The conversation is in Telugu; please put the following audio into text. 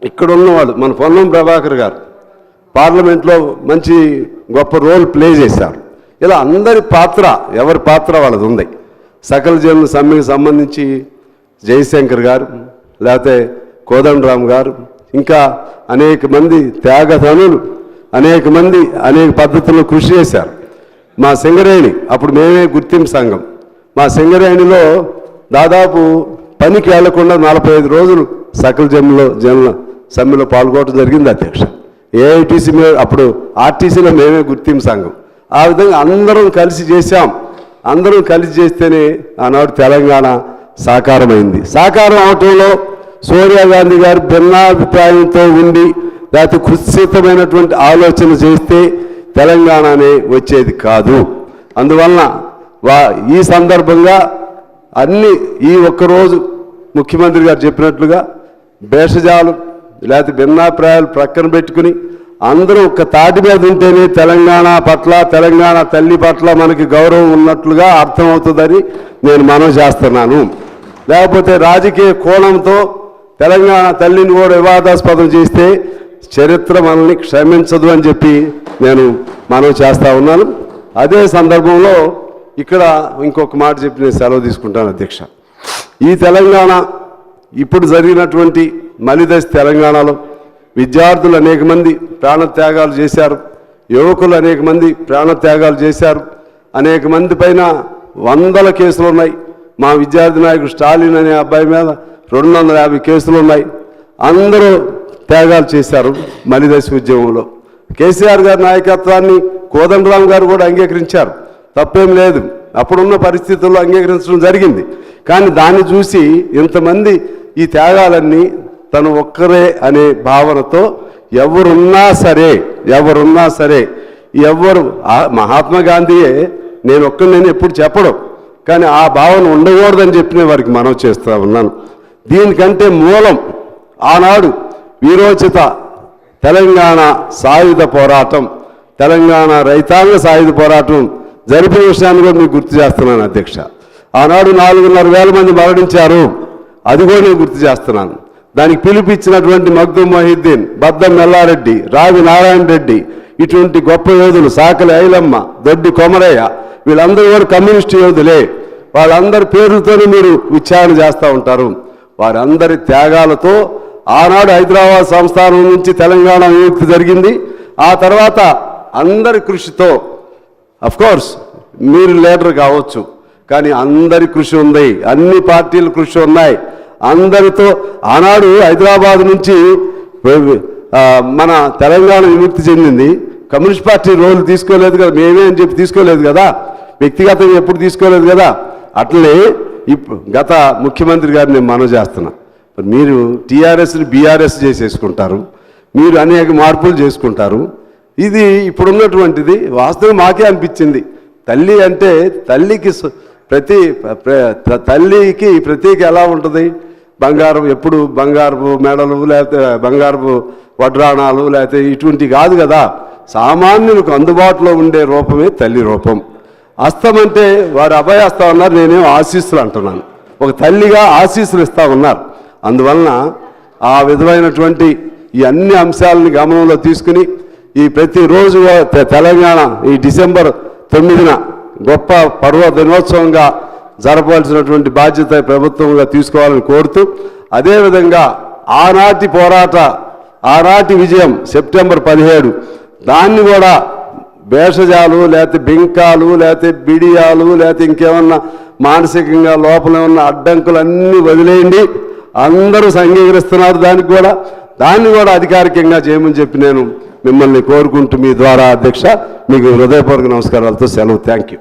ఇక్కడ ఉన్నవాళ్ళు మన పొన్నం ప్రభాకర్ గారు పార్లమెంట్లో మంచి గొప్ప రోల్ ప్లే చేశారు. ఇలా అందరి పాత్ర ఎవరి పాత్ర వాళ్ళది ఉంది. సకల జనుల సమ్మెకి సంబంధించి జయశంకర్ గారు, లేకపోతే కోదండరామ్ గారు, ఇంకా అనేక మంది త్యాగధనులు అనేక మంది అనేక పద్ధతుల్లో కృషి చేశారు. మా సింగరేణి అప్పుడు మేమే గుర్తింపు సంఘం. మా సింగరేణిలో దాదాపు పనికి వెళ్లకుండా 45 రోజులు సకల జనుల సమ్మెలో పాల్గొనడం జరిగింది అధ్యక్ష. ఏఐటీసీ అప్పుడు ఆర్టీసీలో మేమే గుర్తింపు సంఘం. ఆ విధంగా అందరం కలిసి చేశాం. అందరం కలిసి చేస్తేనే ఆనాడు తెలంగాణ సాకారమైంది. సాకారం అవటంలో సోనియా గాంధీ గారు భిన్నాభిప్రాయంతో ఉండి లేకపోతే కుత్సితమైనటువంటి ఆలోచన చేస్తే తెలంగాణనే వచ్చేది కాదు. అందువలన ఈ సందర్భంగా ఈ ఒక్కరోజు ముఖ్యమంత్రి గారు చెప్పినట్లుగా భేషజాలు లేకపోతే భిన్నాభిప్రాయాలు ప్రక్కన పెట్టుకుని అందరూ ఒక్క తాటి మీద ఉంటేనే తెలంగాణ పట్ల తెలంగాణ తల్లి పట్ల మనకి గౌరవం ఉన్నట్లుగా అర్థమవుతుందని నేను మనవి చేస్తున్నాను. లేకపోతే రాజకీయ కోణంతో తెలంగాణ తల్లిని కూడా వివాదాస్పదం చేస్తే చరిత్ర మనల్ని క్షమించదు అని చెప్పి నేను మనవి చేస్తూ ఉన్నాను. అదే సందర్భంలో ఇక్కడ ఇంకొక మాట చెప్పి నేను సెలవు తీసుకుంటాను అధ్యక్ష. ఈ తెలంగాణ ఇప్పుడు జరిగినటువంటి మలిదశ తెలంగాణలో విద్యార్థులు అనేక మంది ప్రాణత్యాగాలు చేశారు, యువకులు అనేక మంది ప్రాణత్యాగాలు చేశారు. అనేక మంది పైన 100 కేసులు ఉన్నాయి. మా విద్యార్థి నాయకుడు స్టాలిన్ అనే అబ్బాయి మీద 250 కేసులు ఉన్నాయి. అందరూ త్యాగాలు చేశారు మలిదశ ఉద్యమంలో. కేసీఆర్ గారి నాయకత్వాన్ని కోదండరామ్ గారు కూడా అంగీకరించారు, తప్పేం లేదు. అప్పుడున్న పరిస్థితుల్లో అంగీకరించడం జరిగింది. కానీ దాన్ని చూసి ఇంతమంది ఈ త్యాగాలన్నీ తను ఒక్కరే అనే భావనతో ఎవరున్నా సరే మహాత్మా గాంధీయే నేను ఒక్కరిని ఎప్పుడు చెప్పడం, కానీ ఆ భావన ఉండకూడదని చెప్పిన వారికి మనవి చేస్తూ ఉన్నాను. దీనికంటే మూలం ఆనాడు వీరోచిత తెలంగాణ సాయుధ పోరాటం, తెలంగాణ రైతాంగ సాయుధ పోరాటం జరిపిన విషయాన్ని కూడా మీకు గుర్తు చేస్తున్నాను అధ్యక్ష. ఆనాడు 4,500 మంది మరణించారు, అది కూడా నేను గుర్తు చేస్తున్నాను. దానికి పిలిపించినటువంటి మగ్దుం మొహిద్దీన్, బద్దం మెల్లారెడ్డి, రావి నారాయణ రెడ్డి, ఇటువంటి గొప్ప యోధులు, సాకలి ఐలమ్మ, దొడ్డి కొమరయ్య, వీళ్ళందరూ కూడా కమ్యూనిస్టు యోధులే. వాళ్ళందరి పేరుతోనే మీరు ఉచ్చారణ చేస్తూ ఉంటారు. వారందరి త్యాగాలతో ఆనాడు హైదరాబాద్ సంస్థానం నుంచి తెలంగాణ విముక్తి జరిగింది. ఆ తర్వాత అందరి కృషితో, అఫ్కోర్స్ మీరు లీడర్ కావచ్చు, కానీ అందరి కృషి ఉంది, అన్ని పార్టీల కృషి ఉన్నాయి. అందరితో ఆనాడు హైదరాబాద్ నుంచి మన తెలంగాణ విముక్తి చెందింది. కమ్యూనిస్ట్ పార్టీ రోల్ తీసుకోలేదు కదా, మేమే అని చెప్పి తీసుకోలేదు కదా, వ్యక్తిగతంగా ఎప్పుడు తీసుకోలేదు కదా. అట్లనే గత ముఖ్యమంత్రి గారిని నేను మనవి చేస్తున్నా, మీరు టీఆర్ఎస్ని బీఆర్ఎస్ చేసేసుకుంటారు, మీరు అనేక మార్పులు చేసుకుంటారు. ఇది ఇప్పుడున్నటువంటిది వాస్తవం మాకే అనిపించింది. తల్లి అంటే తల్లికి తల్లికి ప్రతీక ఎలా ఉంటుంది? బంగారం, ఎప్పుడు బంగారపు మెడలు లేకపోతే బంగారపు వడ్రాణాలు లేకపోతే ఇటువంటి కాదు కదా. సామాన్యులకు అందుబాటులో ఉండే రూపమే తల్లి రూపం. హస్తం అంటే వారు అభయహస్తం ఉన్నారు, నేనేం ఆశీస్సులు అంటున్నాను. ఒక తల్లిగా ఆశీస్సులు ఇస్తా ఉన్నారు. అందువలన ఆ విధమైనటువంటి ఈ అన్ని అంశాలని గమనంలో తీసుకుని ఈ ప్రతిరోజు తెలంగాణ ఈ డిసెంబర్ 9న గొప్ప పర్వ దినోత్సవంగా జరపవలసినటువంటి బాధ్యత ప్రభుత్వంగా తీసుకోవాలని కోరుతూ, అదేవిధంగా ఆనాటి విజయం సెప్టెంబర్ 17 దాన్ని కూడా భేషజాలు లేకపోతే బింకాలు లేకపోతే బిడియాలు లేకపోతే ఇంకేమన్నా మానసికంగా లోపల ఉన్న అడ్డంకులన్నీ వదిలేయండి. అందరూ అంగీకరిస్తున్నారు దాన్ని కూడా అధికారికంగా చేయమని చెప్పి నేను మిమ్మల్ని కోరుకుంటూ మీ ద్వారా అధ్యక్ష మీకు హృదయపూర్వక నమస్కారాలతో సెలవు. Thank you.